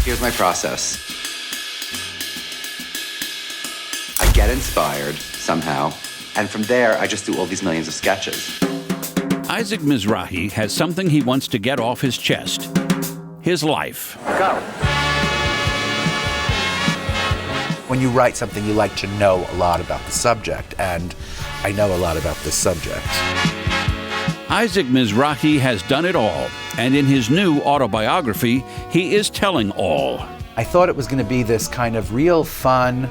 Here's my process. I get inspired somehow, and from there, I just do all these millions of sketches. Isaac Mizrahi has something he wants to get off his chest. His life. Go. When you write something, you like to know a lot about the subject, and I know a lot about this subject. Isaac Mizrahi has done it all, and in his new autobiography, he is telling all. I thought it was going to be this kind of real fun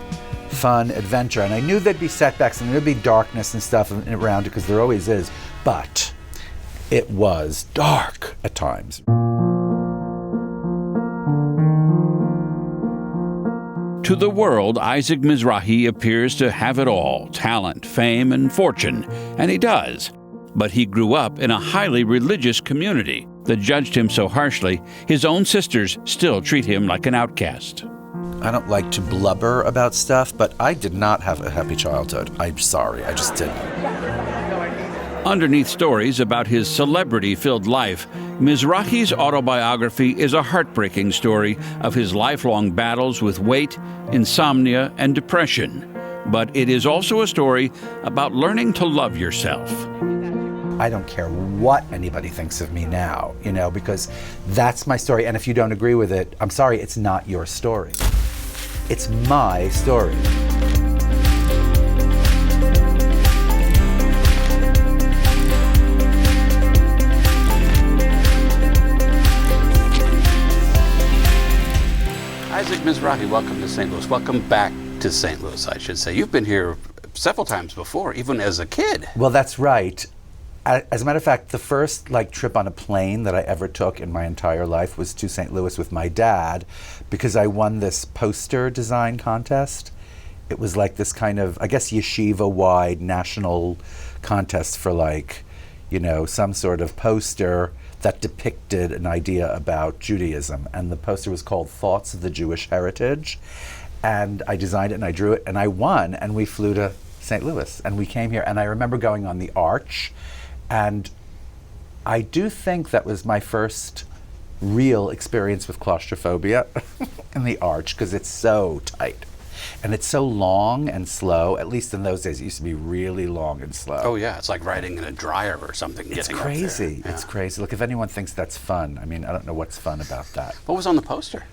adventure, and I knew there'd be setbacks and there'd be darkness and stuff around it, because there always is, but it was dark at times. To the world, Isaac Mizrahi appears to have it all, talent, fame, and fortune, and he does. But he grew up in a highly religious community that judged him so harshly, his own sisters still treat him like an outcast. I don't like to blubber about stuff, but I did not have a happy childhood. I'm sorry, I just didn't. Underneath stories about his celebrity-filled life, Mizrahi's autobiography is a heartbreaking story of his lifelong battles with weight, insomnia, and depression. But it is also a story about learning to love yourself. I don't care what anybody thinks of me now, because that's my story. And if you don't agree with it, I'm sorry, it's not your story. It's my story. Isaac Mizrahi, welcome to St. Louis. Welcome back to St. Louis, I should say. You've been here several times before, even as a kid. Well, that's right. As a matter of fact, the first trip on a plane that I ever took in my entire life was to St. Louis with my dad, because I won this poster design contest. It was like this kind of, I guess, yeshiva-wide national contest for some sort of poster that depicted an idea about Judaism. And the poster was called Thoughts of the Jewish Heritage. And I designed it and I drew it and I won, and we flew to St. Louis and we came here. And I remember going on the Arch, and I do think that was my first real experience with claustrophobia in the Arch, because it's so tight. And it's so long and slow. At least in those days, it used to be really long and slow. Oh, yeah. It's like riding in a dryer or something. It's crazy. It's crazy. Look, if anyone thinks that's fun, I don't know what's fun about that. What was on the poster?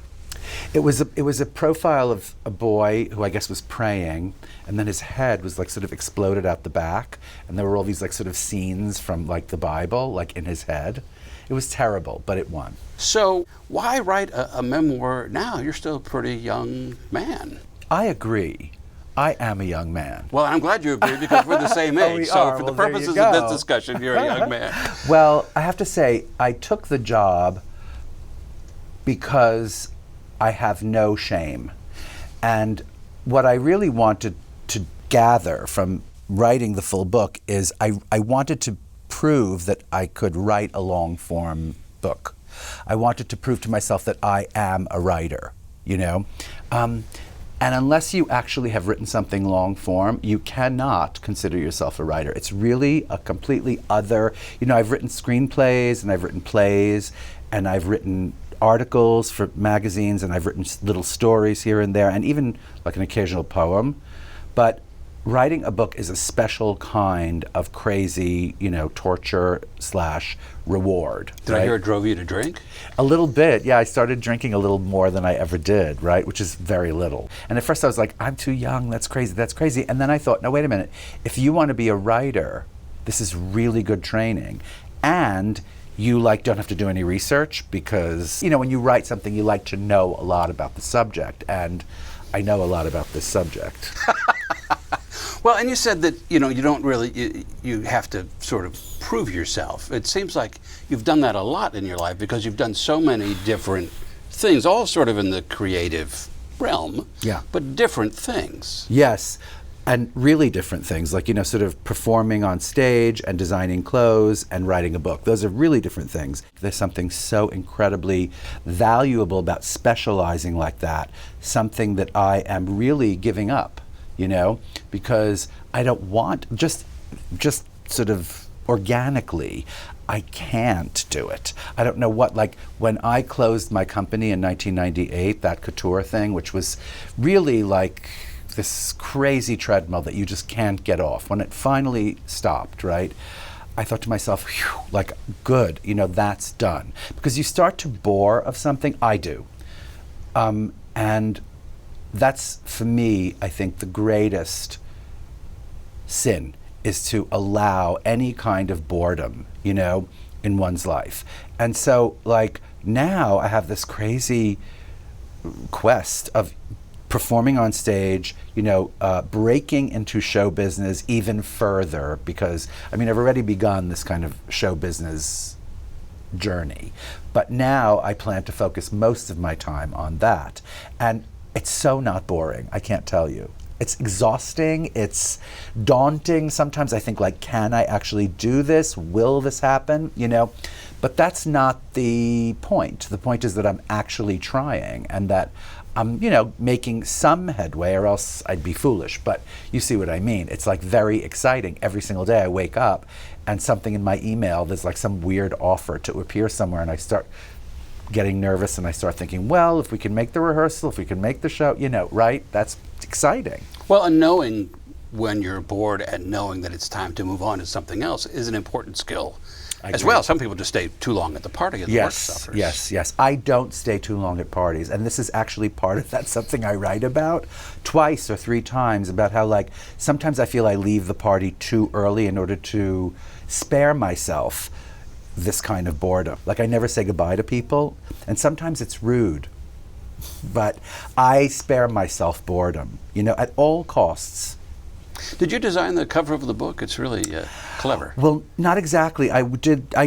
It was a profile of a boy who I guess was praying, and then his head was sort of exploded out the back, and there were all these sort of scenes from the Bible in his head. It was terrible, but it won. So why write a memoir now? You're still a pretty young man. I agree. I am a young man. Well, I'm glad you agree, because we're the same age. For the purposes of this discussion, you're a young man. Well, I have to say, I took the job because I have no shame. And what I really wanted to gather from writing the full book is I wanted to prove that I could write a long-form book. I wanted to prove to myself that I am a writer, And unless you actually have written something long form, you cannot consider yourself a writer. It's really a completely other, I've written screenplays and I've written plays and I've written articles for magazines and I've written little stories here and there and even an occasional poem. But writing a book is a special kind of crazy, torture / reward. Did I hear it drove you to drink? A little bit, yeah. I started drinking a little more than I ever did, right? Which is very little. And at first I was like, I'm too young, that's crazy. And then I thought, no, wait a minute. If you want to be a writer, this is really good training. And you don't have to do any research, because, when you write something, you like to know a lot about the subject. And I know a lot about this subject. Well, and you said that, you don't really, you have to sort of prove yourself. It seems like you've done that a lot in your life, because you've done so many different things, all sort of in the creative realm, but different things. Yes, and really different things, sort of performing on stage and designing clothes and writing a book. Those are really different things. There's something so incredibly valuable about specializing like that, something that I am really giving up. Because I don't want, just sort of organically, I can't do it. I don't know what, like when I closed my company in 1998, that couture thing, which was really like this crazy treadmill that you just can't get off. When it finally stopped, right, I thought to myself, phew, like, good, that's done. Because you start to bore of something, I do. And that's, for me, I think the greatest sin is to allow any kind of boredom, in one's life. And so, like, now I have this crazy quest of performing on stage, breaking into show business even further, because, I've already begun this kind of show business journey. But now I plan to focus most of my time on that. And it's so not boring, I can't tell you. It's exhausting, it's daunting. Sometimes I think, like, can I actually do this? Will this happen? But that's not the point. The point is that I'm actually trying and that I'm, making some headway, or else I'd be foolish. But you see what I mean. It's like very exciting. Every single day I wake up and something in my email, there's like some weird offer to appear somewhere, and I start getting nervous and I start thinking, well, if we can make the rehearsal, if we can make the show, right? That's exciting. Well, and knowing when you're bored and knowing that it's time to move on to something else is an important skill as well. Some people just stay too long at the party and the work suffers. Yes. I don't stay too long at parties. And this is actually part of that, something I write about twice or three times, about how, like, sometimes I feel I leave the party too early in order to spare myself this kind of boredom. Like, I never say goodbye to people, and sometimes it's rude, but I spare myself boredom, at all costs. Did you design the cover of the book? It's really clever. Well, not exactly. I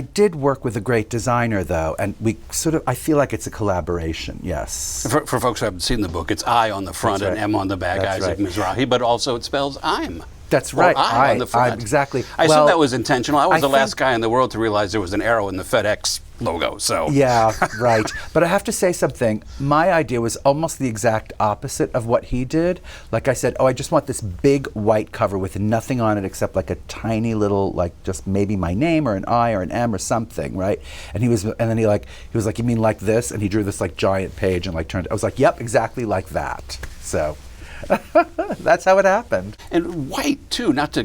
did work with a great designer, though, and we I feel like it's a collaboration, yes. For folks who haven't seen the book, it's I on the front and M on the back, That's Isaac right. Mizrahi, but also it spells I'm. That's right. I on the front. Exactly. I assume that was intentional. I was the last think- guy in the world to realize there was an arrow in the FedEx logo. So Yeah, right. But I have to say something. My idea was almost the exact opposite of what he did. Like I said, I just want this big white cover with nothing on it except like a tiny little, like, just maybe my name or an I or an M or something, right? And he was like, you mean like this? And he drew this like giant page and like turned. I was like, yep, exactly like that. So. That's how it happened. And white, too, not to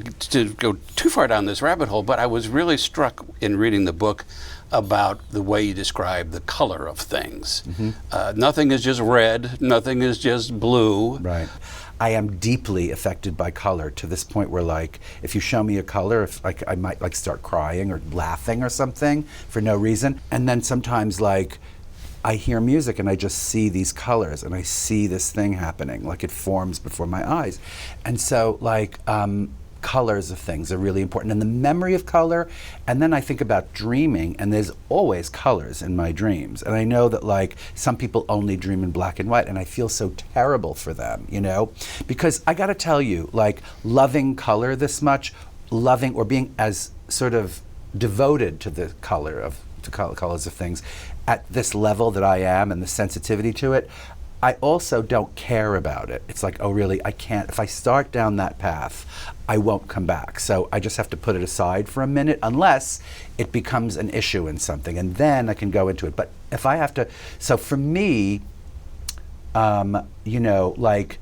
go too far down this rabbit hole, but I was really struck in reading the book about the way you describe the color of things. Mm-hmm. Nothing is just red, nothing is just blue. Right. I am deeply affected by color to this point where, like, if you show me a color, if, like, I might, like, start crying or laughing or something for no reason. And then sometimes, like, I hear music and I just see these colors and I see this thing happening, like it forms before my eyes. And so, like, colors of things are really important, and the memory of color. And then I think about dreaming, and there's always colors in my dreams. And I know that, like, some people only dream in black and white, and I feel so terrible for them, because I gotta tell you, like, loving color this much, loving or being as sort of devoted to the colors of things at this level that I am, and the sensitivity to it, I also don't care about it. It's like, oh, really, I can't. If I start down that path, I won't come back. So I just have to put it aside for a minute, unless it becomes an issue in something, and then I can go into it. But if I have to, so for me, like,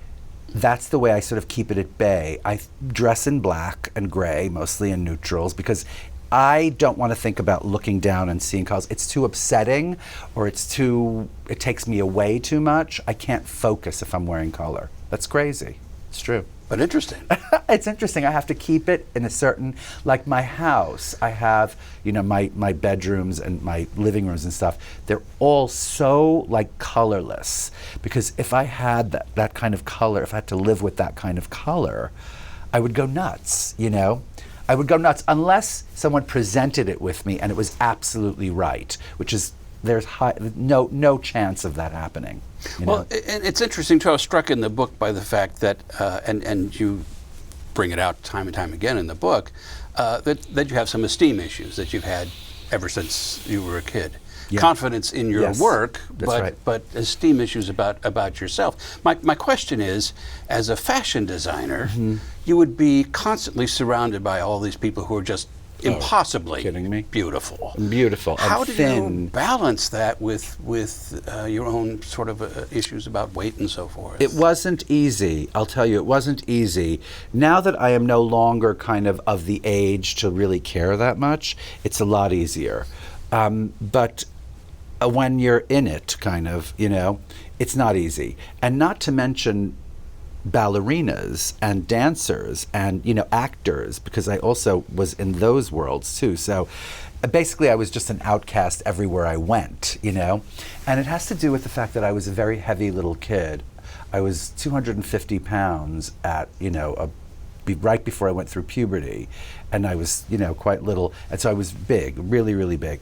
that's the way I sort of keep it at bay. I dress in black and gray, mostly in neutrals, because I don't want to think about looking down and seeing colors. It's too upsetting, or it takes me away too much. I can't focus if I'm wearing color. That's crazy. It's true. But interesting. It's interesting. I have to keep it in a certain, like my house, I have, my bedrooms and my living rooms and stuff, they're all so, like, colorless. Because if I had that kind of color, if I had to live with that kind of color, I would go nuts, I would go nuts unless someone presented it with me and it was absolutely right, which is, there's no chance of that happening. Well, and it's interesting too. I was struck in the book by the fact that, and you bring it out time and time again in the book, that you have some esteem issues that you've had ever since you were a kid. Yeah. Confidence in your work, but esteem issues about yourself. My question is, as a fashion designer, you would be constantly surrounded by all these people who are just impossibly kidding me? beautiful. Beautiful. How and do thin. you balance that with your own sort of issues about weight and so forth? It wasn't easy. I'll tell you, it wasn't easy. Now that I am no longer kind of the age to really care that much, it's a lot easier. But when you're in it, kind of, it's not easy. And not to mention ballerinas and dancers and actors, because I also was in those worlds too. So basically I was just an outcast everywhere I went, and it has to do with the fact that I was a very heavy little kid. I was 250 pounds at right before I went through puberty, and I was quite little, and so I was big, really, really big,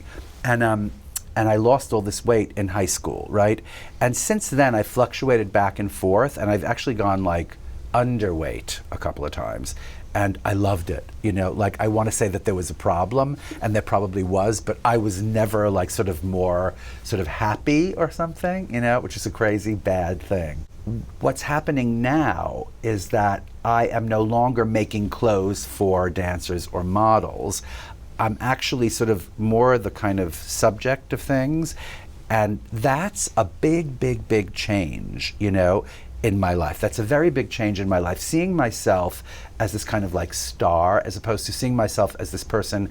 and I lost all this weight in high school, right? And since then, I fluctuated back and forth, and I've actually gone like underweight a couple of times. And I loved it, I want to say that there was a problem, and there probably was, but I was never like more happy or something, which is a crazy bad thing. What's happening now is that I am no longer making clothes for dancers or models. I'm actually more the kind of subject of things, and that's a big, big, big change, in my life. That's a very big change in my life. Seeing myself as this kind of like star, as opposed to seeing myself as this person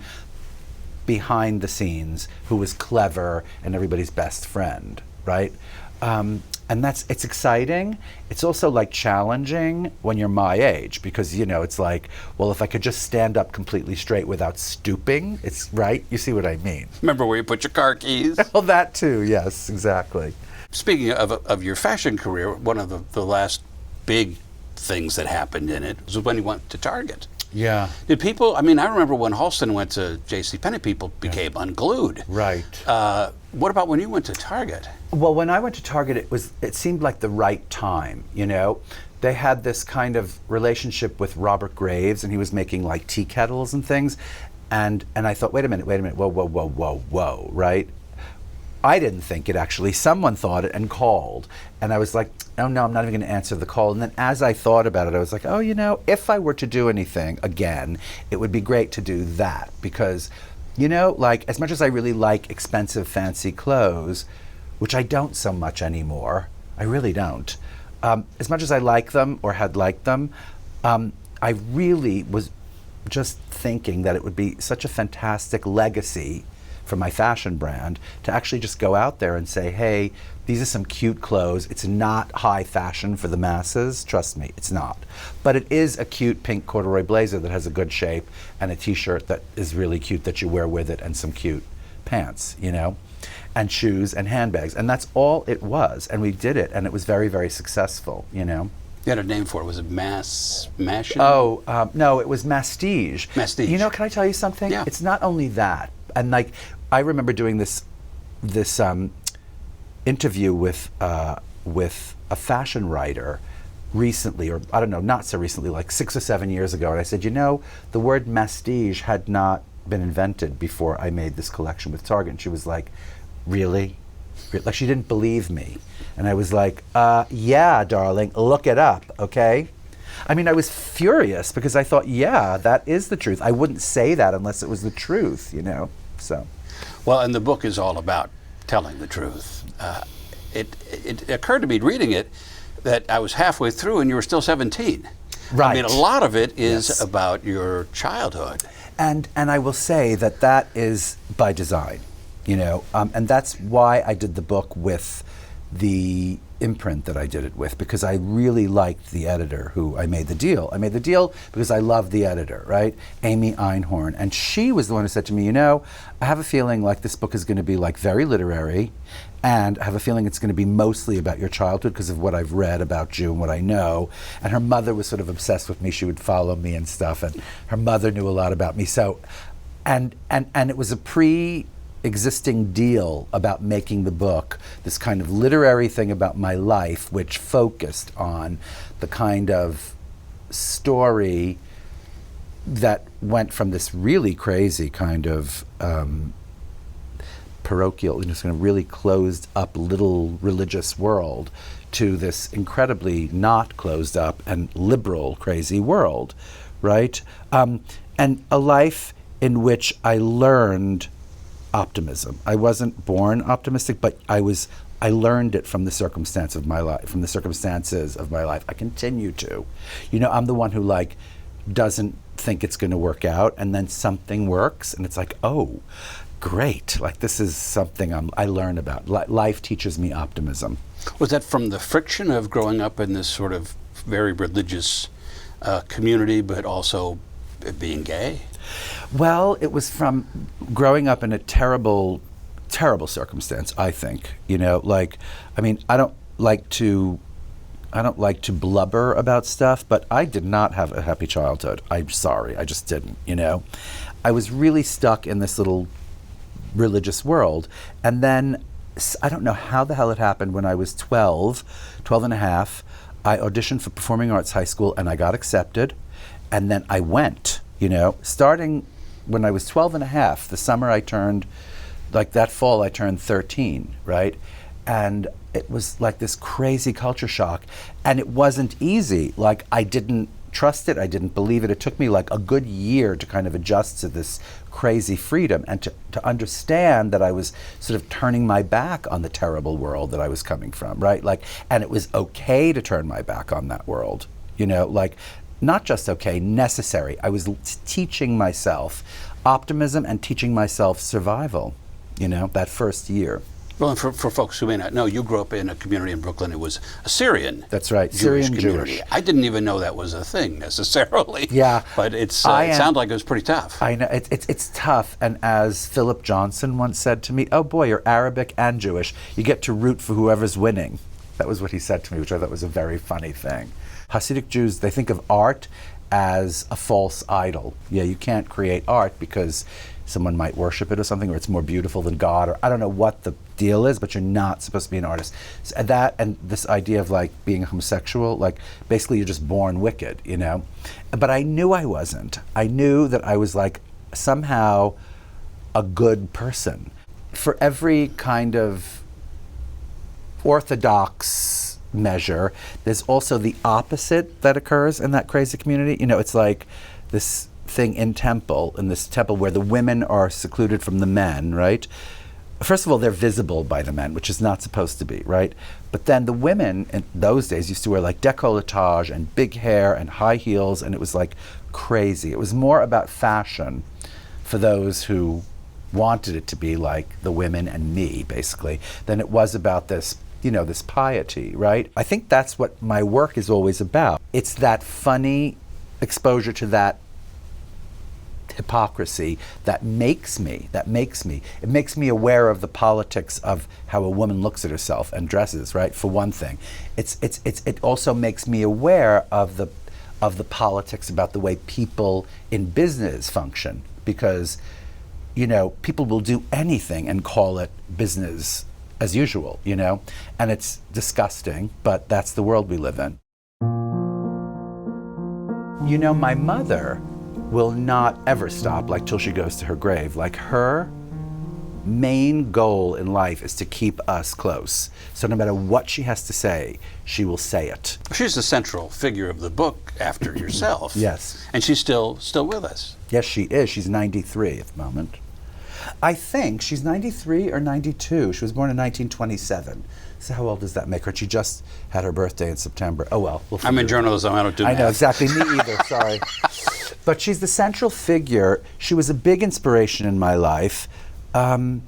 behind the scenes who was clever and everybody's best friend, right? And it's exciting. It's also like challenging when you're my age, because it's like, well, if I could just stand up completely straight without stooping, it's right. You see what I mean? Remember where you put your car keys? Well, that too. Yes, exactly. Speaking of your fashion career, one of the last big things that happened in it was when you went to Target. Yeah. Did people? I remember when Halston went to JCPenney, people became unglued. Right. What about when you went to Target? Well, when I went to Target, it seemed like the right time, They had this kind of relationship with Robert Graves, and he was making like tea kettles and things. And I thought, wait a minute, whoa, right? I didn't think it actually. Someone thought it and called. And I was like, oh no, I'm not even going to answer the call. And then as I thought about it, I was like, oh, if I were to do anything again, it would be great to do that. Because, as much as I really like expensive, fancy clothes, which I don't so much anymore, I really don't. As much as I like them or had liked them, I really was just thinking that it would be such a fantastic legacy for my fashion brand to actually just go out there and say, hey, these are some cute clothes. It's not high fashion for the masses. Trust me, it's not. But it is a cute pink corduroy blazer that has a good shape, and a t-shirt that is really cute that you wear with it, and some cute pants, and shoes and handbags. And that's all it was. And we did it, and it was very, very successful, You had a name for it. Was it Mashin? Oh, no, it was Mastige. Mastige. Can I tell you something? Yeah. It's not only that. And I remember doing this interview with a fashion writer recently, or I don't know, not so recently, like 6 or 7 years ago. And I said, the word mastige had not been invented before I made this collection with Target. And she was like, really? Like, she didn't believe me. And I was like, yeah, darling, look it up, okay? I was furious because I thought, yeah, that is the truth. I wouldn't say that unless it was the truth, so. Well, and the book is all about telling the truth. It occurred to me reading it that I was halfway through and you were still 17. Right. A lot of it is about your childhood. And I will say that is by design, and that's why I did the book with the imprint that I did it with, because I really liked the editor who I made the deal. I made the deal because I loved the editor, right? Amy Einhorn. And she was the one who said to me, I have a feeling like this book is going to be like very literary, and I have a feeling it's going to be mostly about your childhood because of what I've read about you and what I know. And her mother was sort of obsessed with me. She would follow me and stuff, and her mother knew a lot about me. So, and it was a pre-existing deal about making the book, this kind of literary thing about my life, which focused on the kind of story that went from this really crazy kind of parochial, just kind of really closed up little religious world to this incredibly not closed up and liberal, crazy world, right? And a life in which I learned optimism. I wasn't born optimistic, but I learned it from the circumstances of my life. I continue to. I'm the one who like doesn't think it's going to work out, and then something works, and it's like, oh, great! Like this is something I learn about. Life teaches me optimism. Was that from the friction of growing up in this sort of very religious community, but also being gay? Well, it was from growing up in a terrible, terrible circumstance, I think. I don't like to blubber about stuff, but I did not have a happy childhood. I'm sorry, I just didn't, I was really stuck in this little religious world. And then, I don't know how the hell it happened, when I was 12 and a half, I auditioned for Performing Arts High School and I got accepted. And then I went, starting when I was 12 and a half, the summer I turned, like that fall I turned 13, right? And it was like this crazy culture shock. And it wasn't easy. Like I didn't trust it, I didn't believe it. It took me like a good year to kind of adjust to this crazy freedom and to understand that I was sort of turning my back on the terrible world that I was coming from, right? Like, and it was okay to turn my back on that world, like not just okay, necessary. I was teaching myself optimism and teaching myself survival, that first year. Well, and for folks who may not know, you grew up in a community in Brooklyn. It was a Syrian. That's right, Jewish Syrian community. Jewish. I didn't even know that was a thing necessarily. Yeah, but it sounded like it was pretty tough. I know it's tough. And as Philip Johnson once said to me, "Oh boy, you're Arabic and Jewish. You get to root for whoever's winning." That was what he said to me, which I thought was a very funny thing. Hasidic Jews, they think of art as a false idol. Yeah, you can't create art because someone might worship it or something, or it's more beautiful than God, or I don't know what the deal is, but you're not supposed to be an artist. So that and this idea of like being homosexual, like basically you're just born wicked, But I knew I wasn't. I knew that I was like somehow a good person. For every kind of orthodox measure, there's also the opposite that occurs in that crazy community. It's like this thing in this temple where the women are secluded from the men, right? First of all, they're visible by the men, which is not supposed to be, right? But then the women in those days used to wear like décolletage and big hair and high heels, and it was like crazy. It was more about fashion for those who wanted it to be like the women and me, basically, than it was about this, this piety, right? I think that's what my work is always about. It's that funny exposure to that hypocrisy that makes me aware of the politics of how a woman looks at herself and dresses, right? For one thing, it also makes me aware of the politics about the way people in business function, because people will do anything and call it business as usual, and it's disgusting, but that's the world we live in. My mother will not ever stop, like till she goes to her grave. Like her main goal in life is to keep us close. So no matter what she has to say, she will say it. She's the central figure of the book after yourself. Yes. And she's still with us. Yes, she is. She's 93 at the moment. I think she's 93 or 92. She was born in 1927. So how old does that make her? She just had her birthday in September. Oh well. I'm in journalism. I don't do math. I know, exactly. Me either. Sorry. But she's the central figure. She was a big inspiration in my life. And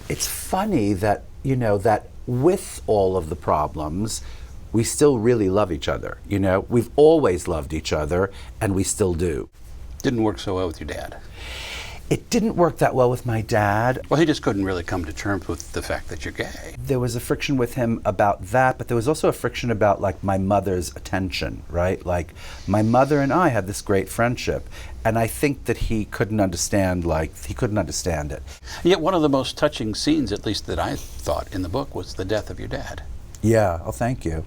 it's funny that, that with all of the problems, we still really love each other. We've always loved each other, and we still do. Didn't work so well with your dad. It didn't work that well with my dad. Well, he just couldn't really come to terms with the fact that you're gay. There was a friction with him about that, but there was also a friction about like my mother's attention, right? Like my mother and I had this great friendship, and I think that he couldn't understand it. Yet one of the most touching scenes, at least that I thought in the book, was the death of your dad. Yeah, oh thank you.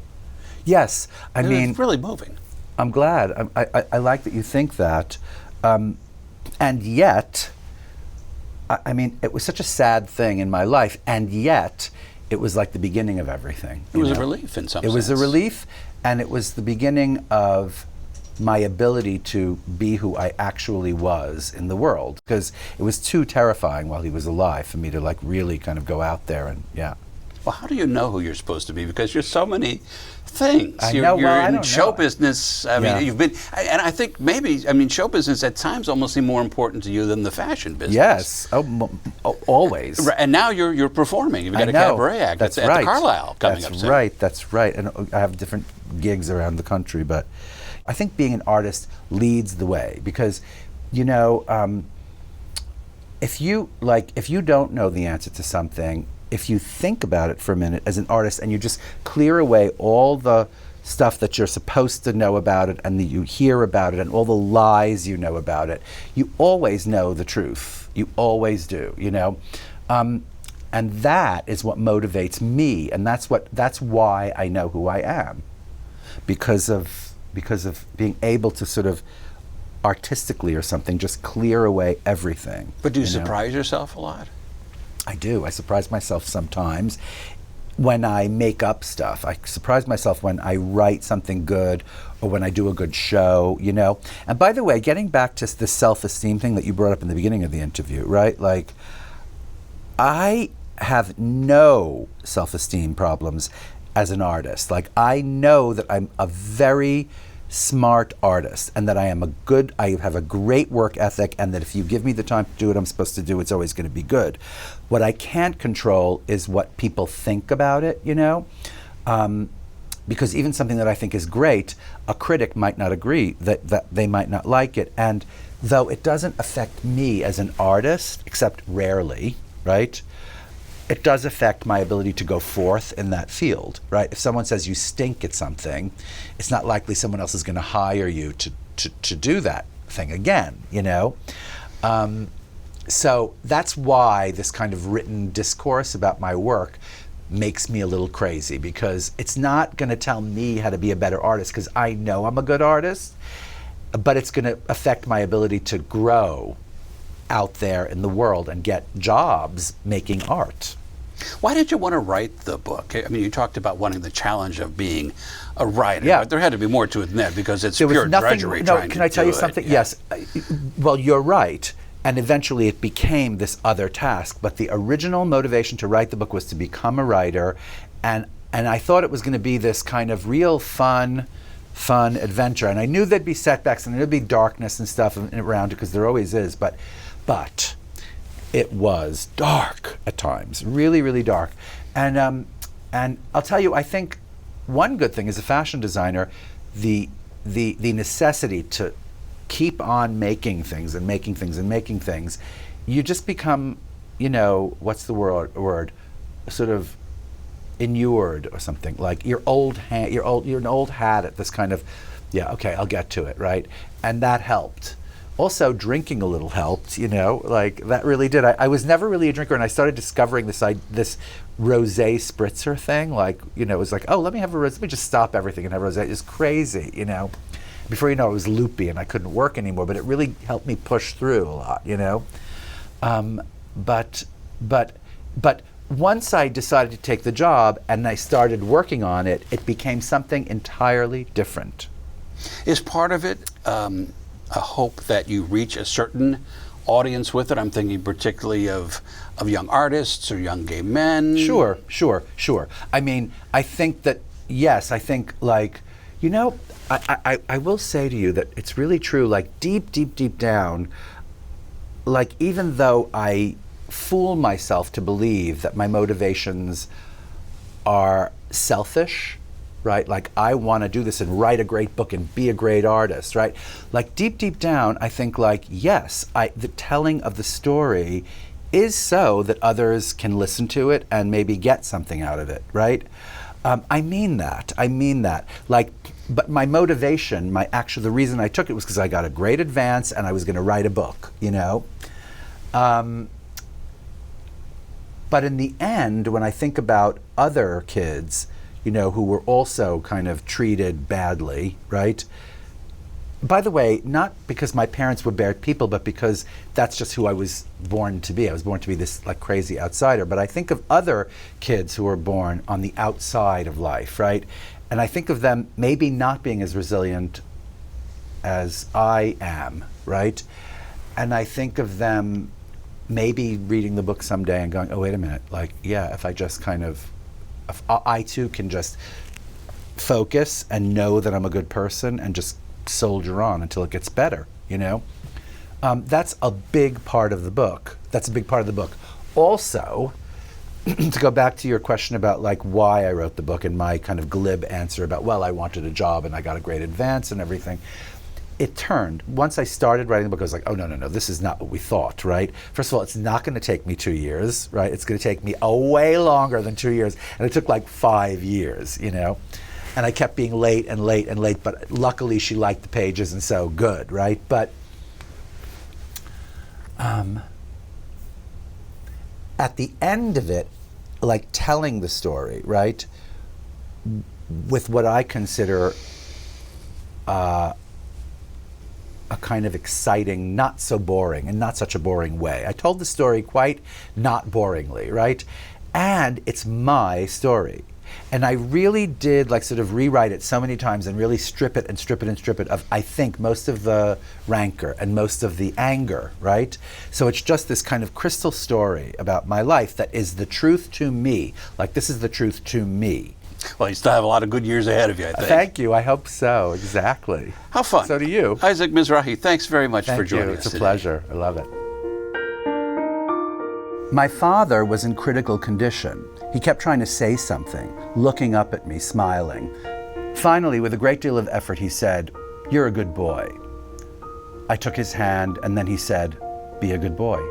Yes, I mean, it's really moving. I'm glad. I like that you think that. And yet, I mean, it was such a sad thing in my life, and yet it was like the beginning of everything. It was a relief in some sense. It was a relief, and it was the beginning of my ability to be who I actually was in the world, because it was too terrifying while he was alive for me to like really kind of go out there and Well, how do you know who you're supposed to be? Because you're so many things. I You're, know, you're well, I in don't show know. business. I mean, you've been, and I think maybe, I mean, show business at times almost seem more important to you than the fashion business. Yes, always. Right, and now you're performing. You've got a cabaret act That's at right. the Carlisle coming That's up soon. right. That's right. And I have different gigs around the country, but I think being an artist leads the way because, you know, if you don't know the answer to something, if you think about it for a minute as an artist and you just clear away all the stuff that you're supposed to know about it and that you hear about it and all the lies you know about it, you always know the truth. You always do, you know? And that is what motivates me, and that's why I know who I am. Because of being able to sort of artistically or something just clear away everything. But do you know? surprise yourself a lot? I do. I surprise myself sometimes when I make up stuff. I surprise myself when I write something good or when I do a good show, you know. And by the way, getting back to the self-esteem thing that you brought up in the beginning of the interview, right? Like, I have no self-esteem problems as an artist. Like, I know that I'm a very smart artist and that I have a great work ethic, and that if you give me the time to do what I'm supposed to do, it's always going to be good. What I can't control is what people think about it, you know? Because even something that I think is great, a critic might not agree, that they might not like it. And though it doesn't affect me as an artist, except rarely, right? It does affect my ability to go forth in that field, right? If someone says you stink at something, it's not likely someone else is going to hire you to do that thing again, you know? So that's why this kind of written discourse about my work makes me a little crazy, because it's not going to tell me how to be a better artist, because I know I'm a good artist, but it's going to affect my ability to grow out there in the world and get jobs making art. Why did you want to write the book? I mean, you talked about wanting the challenge of being a writer, Yeah. but there had to be more to it than that, because it's There was pure nothing. drudgery No, trying can to I tell do you it. something? Yeah. Yes. Well, you're right. And eventually it became this other task. But the original motivation to write the book was to become a writer. And I thought it was going to be this kind of real fun adventure. And I knew there'd be setbacks and there'd be darkness and stuff around it, because there always is. But it was dark at times, really, really dark. And I'll tell you, I think one good thing as a fashion designer, the necessity to keep on making things and making things and making things, you just become, you know, what's the word? Sort of inured or something. Like you're an old hat at this kind of, yeah, okay, I'll get to it, right? And that helped. Also, drinking a little helped, you know, like that really did. I was never really a drinker, and I started discovering this rosé spritzer thing. Like, you know, it was like, oh, let me just stop everything and have rosé. It's crazy, you know. Before you know, I was loopy and I couldn't work anymore. But it really helped me push through a lot, you know. But once I decided to take the job and I started working on it, it became something entirely different. Is part of it a hope that you reach a certain audience with it? I'm thinking particularly of young artists or young gay men. Sure. I mean, I think that, yes, I think, like, you know, I will say to you that it's really true, like deep down, like even though I fool myself to believe that my motivations are selfish, right? Like I want to do this and write a great book and be a great artist, right? Like deep down, I think like, yes, the telling of the story is so that others can listen to it and maybe get something out of it, right? I mean that. Like, but my motivation, the reason I took it was because I got a great advance and I was going to write a book, you know? But in the end, when I think about other kids, you know, who were also kind of treated badly, right? By the way, not because my parents were bad people, but because that's just who I was born to be. I was born to be this like crazy outsider. But I think of other kids who were born on the outside of life, right? And I think of them maybe not being as resilient as I am, right? And I think of them maybe reading the book someday and going, oh, wait a minute, like, yeah, if I just kind of, if I too can just focus and know that I'm a good person and just soldier on until it gets better, you know? That's a big part of the book. That's a big part of the book. Also, to go back to your question about like why I wrote the book and my kind of glib answer about, well, I wanted a job and I got a great advance and everything, it turned. Once I started writing the book, I was like, oh, no, this is not what we thought, right? First of all, it's not going to take me 2 years, right? It's going to take me a way longer than 2 years. And it took like 5 years, you know? And I kept being late and late and late, but luckily she liked the pages and so good, right? But at the end of it, like telling the story, right, with what I consider a kind of exciting, not so boring, and not such a boring way. I told the story quite not boringly, right? And it's my story. And I really did like sort of rewrite it so many times and really strip it and strip it and strip it of, I think, most of the rancor and most of the anger, right? So it's just this kind of crystal story about my life that is the truth to me. Like, this is the truth to me. Well, you still have a lot of good years ahead of you, I think. Thank you. I hope so. Exactly. How fun. So do you. Isaac Mizrahi, thanks very much for joining us It's a today. pleasure. I love it. My father was in critical condition. He kept trying to say something, looking up at me, smiling. Finally, with a great deal of effort, he said, "You're a good boy." I took his hand, and then he said, "Be a good boy."